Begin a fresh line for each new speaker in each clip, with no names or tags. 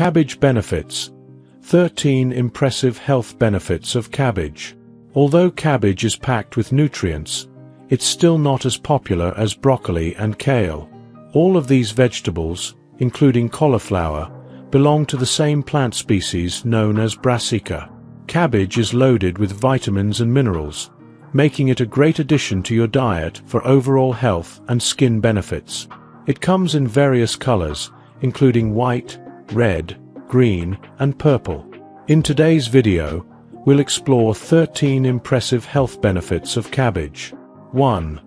Cabbage benefits. 13 impressive health benefits of cabbage. Although cabbage is packed with nutrients, it's still not as popular as broccoli and kale. All of these vegetables, including cauliflower, belong to the same plant species known as Brassica. Cabbage is loaded with vitamins and minerals, making it a great addition to your diet for overall health and skin benefits. It comes in various colors, including white, red, green, and purple. In today's video, we'll explore 13 impressive health benefits of cabbage. 1.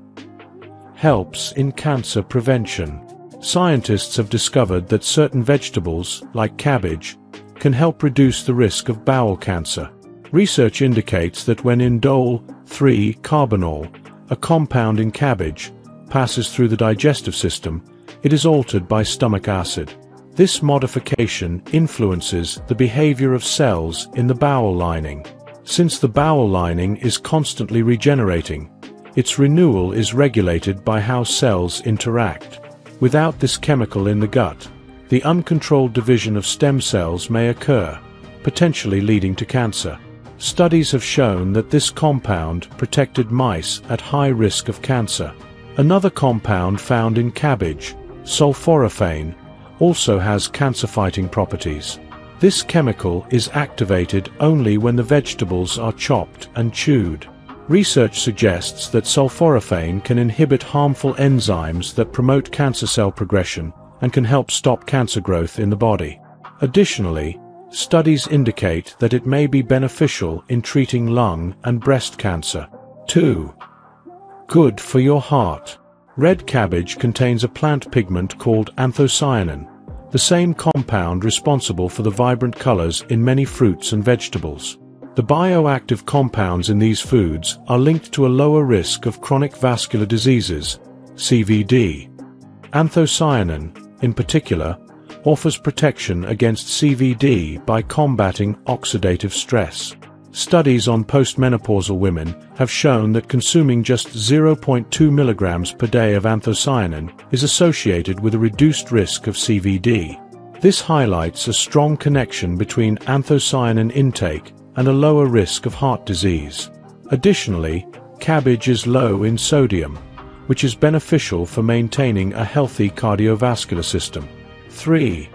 Helps in cancer prevention. Scientists have discovered that certain vegetables, like cabbage, can help reduce the risk of bowel cancer. Research indicates that when indole 3-carbinol, a compound in cabbage, passes through the digestive system, it is altered by stomach acid. This modification influences the behavior of cells in the bowel lining. Since the bowel lining is constantly regenerating, its renewal is regulated by how cells interact. Without this chemical in the gut, the uncontrolled division of stem cells may occur, potentially leading to cancer. Studies have shown that this compound protected mice at high risk of cancer. Another compound found in cabbage, sulforaphane, also has cancer-fighting properties. This chemical is activated only when the vegetables are chopped and chewed. Research suggests that sulforaphane can inhibit harmful enzymes that promote cancer cell progression and can help stop cancer growth in the body. Additionally, studies indicate that it may be beneficial in treating lung and breast cancer. 2. Good for your heart. Red cabbage contains a plant pigment called anthocyanin, the same compound responsible for the vibrant colors in many fruits and vegetables. The bioactive compounds in these foods are linked to a lower risk of chronic vascular diseases, CVD. Anthocyanin, in particular, offers protection against CVD by combating oxidative stress. Studies on postmenopausal women have shown that consuming just 0.2 milligrams per day of anthocyanin is associated with a reduced risk of CVD. This highlights a strong connection between anthocyanin intake and a lower risk of heart disease. Additionally, cabbage is low in sodium, which is beneficial for maintaining a healthy cardiovascular system. 3.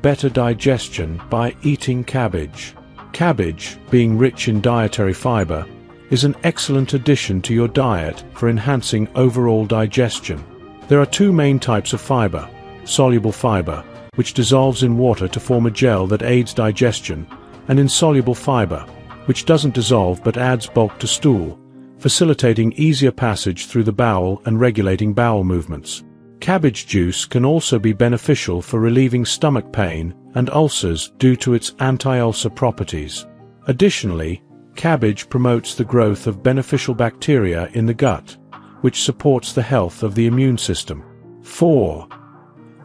Better digestion by eating cabbage. Cabbage, being rich in dietary fiber, is an excellent addition to your diet for enhancing overall digestion. There are two main types of fiber: soluble fiber, which dissolves in water to form a gel that aids digestion, and insoluble fiber, which doesn't dissolve but adds bulk to stool, facilitating easier passage through the bowel and regulating bowel movements. Cabbage juice can also be beneficial for relieving stomach pain and ulcers due to its anti-ulcer properties. Additionally, cabbage promotes the growth of beneficial bacteria in the gut, which supports the health of the immune system. 4.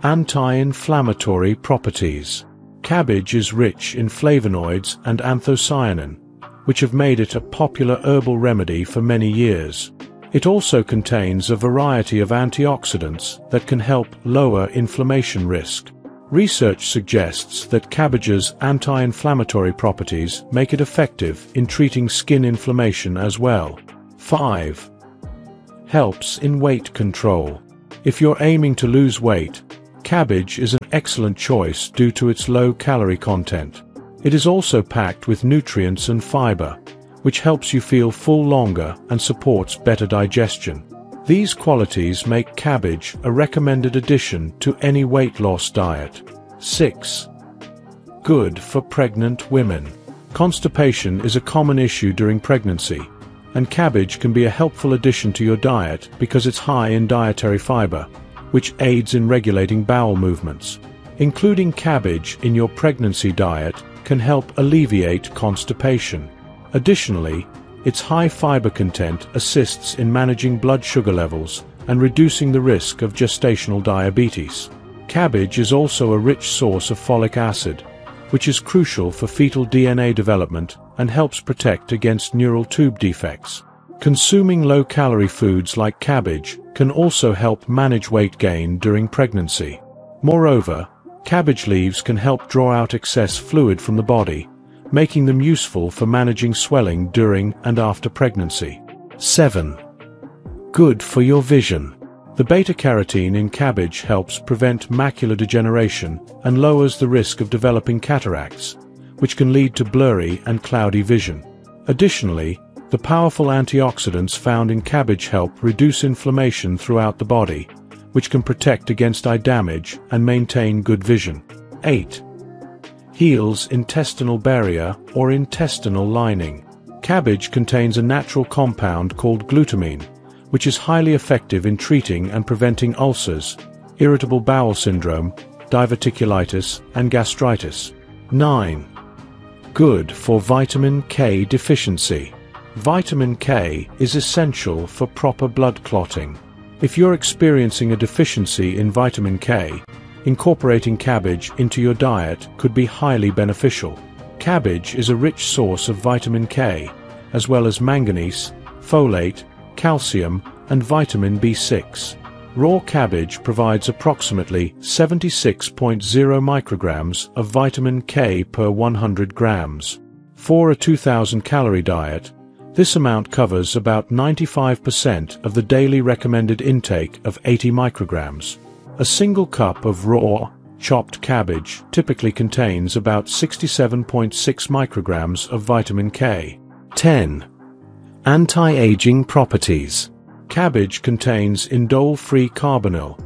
Anti-inflammatory properties. Cabbage is rich in flavonoids and anthocyanin, which have made it a popular herbal remedy for many years. It also contains a variety of antioxidants that can help lower inflammation risk. Research suggests that cabbage's anti-inflammatory properties make it effective in treating skin inflammation as well. 5. Helps in weight control. If you're aiming to lose weight, cabbage is an excellent choice due to its low calorie content. It is also packed with nutrients and fiber, which helps you feel full longer and supports better digestion. These qualities make cabbage a recommended addition to any weight loss diet. 6. Good for pregnant women. Constipation is a common issue during pregnancy, and cabbage can be a helpful addition to your diet because it's high in dietary fiber, which aids in regulating bowel movements. Including cabbage in your pregnancy diet can help alleviate constipation. Additionally, its high fiber content assists in managing blood sugar levels and reducing the risk of gestational diabetes. Cabbage is also a rich source of folic acid, which is crucial for fetal DNA development and helps protect against neural tube defects. Consuming low-calorie foods like cabbage can also help manage weight gain during pregnancy. Moreover, Cabbage leaves can help draw out excess fluid from the body, making them useful for managing swelling during and after pregnancy. 7. Good for your vision. The beta-carotene in cabbage helps prevent macular degeneration and lowers the risk of developing cataracts, which can lead to blurry and cloudy vision. Additionally, the powerful antioxidants found in cabbage help reduce inflammation throughout the body, which can protect against eye damage and maintain good vision. 8. Heals intestinal barrier or intestinal lining. Cabbage contains a natural compound called glutamine, which is highly effective in treating and preventing ulcers, irritable bowel syndrome, diverticulitis, and gastritis. 9. Good for vitamin K deficiency. Vitamin K is essential for proper blood clotting. If you're experiencing a deficiency in vitamin K, incorporating cabbage into your diet could be highly beneficial. Cabbage is a rich source of vitamin K, as well as manganese, folate, calcium, and vitamin B6. Raw cabbage provides approximately 76.0 micrograms of vitamin K per 100 grams. For a 2,000-calorie diet, this amount covers about 95% of the daily recommended intake of 80 micrograms. A single cup of raw, chopped cabbage typically contains about 67.6 micrograms of vitamin K. 10. Anti-aging properties. Cabbage contains indole-free carbonyl,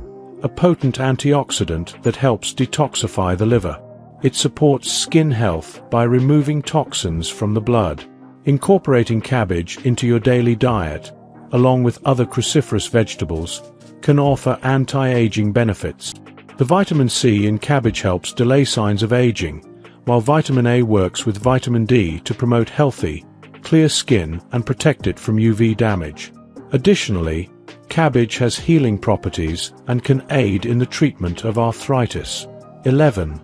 a potent antioxidant that helps detoxify the liver. It supports skin health by removing toxins from the blood. Incorporating cabbage into your daily diet, along with other cruciferous vegetables, can offer anti-aging benefits. The vitamin C in cabbage helps delay signs of aging, while vitamin A works with vitamin D to promote healthy, clear skin and protect it from UV damage. Additionally, cabbage has healing properties and can aid in the treatment of arthritis. 11.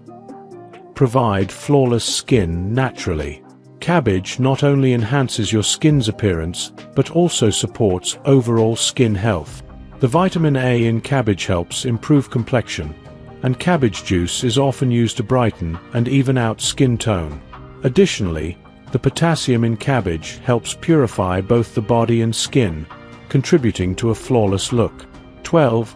Provide flawless skin naturally. Cabbage not only enhances your skin's appearance, but also supports overall skin health. The vitamin A in cabbage helps improve complexion, and cabbage juice is often used to brighten and even out skin tone. Additionally, the potassium in cabbage helps purify both the body and skin, contributing to a flawless look. 12.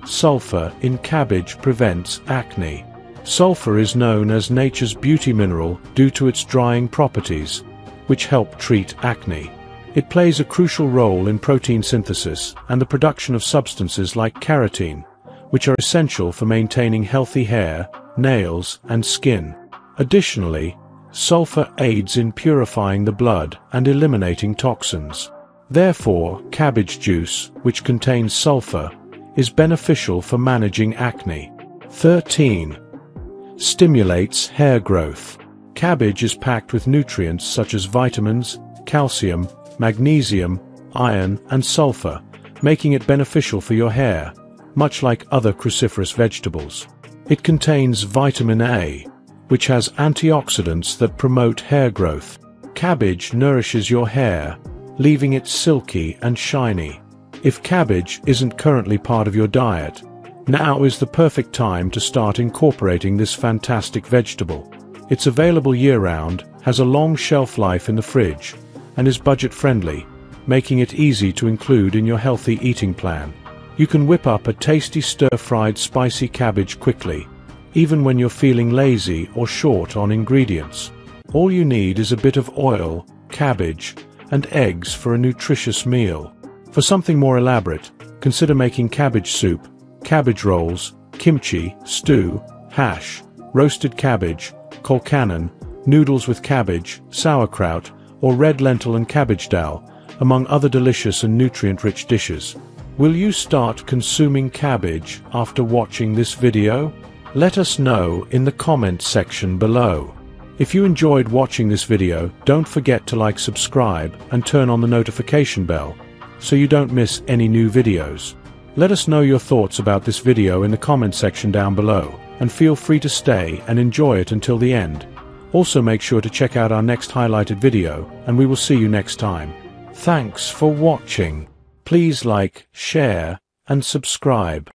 Sulfur in cabbage prevents acne. Sulfur is known as nature's beauty mineral due to its drying properties, which help treat acne. It plays a crucial role in protein synthesis and the production of substances like keratin, which are essential for maintaining healthy hair, nails, and skin. Additionally, sulfur aids in purifying the blood and eliminating toxins. Therefore, cabbage juice, which contains sulfur, is beneficial for managing acne. 13. Stimulates hair growth. Cabbage is packed with nutrients such as vitamins, calcium, magnesium, iron, and sulfur, making it beneficial for your hair, much like other cruciferous vegetables. It contains vitamin A, which has antioxidants that promote hair growth. Cabbage nourishes your hair, leaving it silky and shiny. If cabbage isn't currently part of your diet, now is the perfect time to start incorporating this fantastic vegetable. It's available year-round, has a long shelf life in the fridge, and is budget-friendly, making it easy to include in your healthy eating plan. You can whip up a tasty stir-fried spicy cabbage quickly, even when you're feeling lazy or short on ingredients. All you need is a bit of oil, cabbage, and eggs for a nutritious meal. For something more elaborate, consider making cabbage soup, cabbage rolls, kimchi, stew, hash, roasted cabbage, kolkanen, noodles with cabbage, sauerkraut, or red lentil and cabbage dal, among other delicious and nutrient-rich dishes. Will you start consuming cabbage after watching this video? Let us know in the comment section below. If you enjoyed watching this video, don't forget to like, subscribe, and turn on the notification bell, so you don't miss any new videos. Let us know your thoughts about this video in the comment section down below, and feel free to stay and enjoy it until the end. Also make sure to check out our next highlighted video, and we will see you next time. Thanks for watching. Please like, share, and subscribe.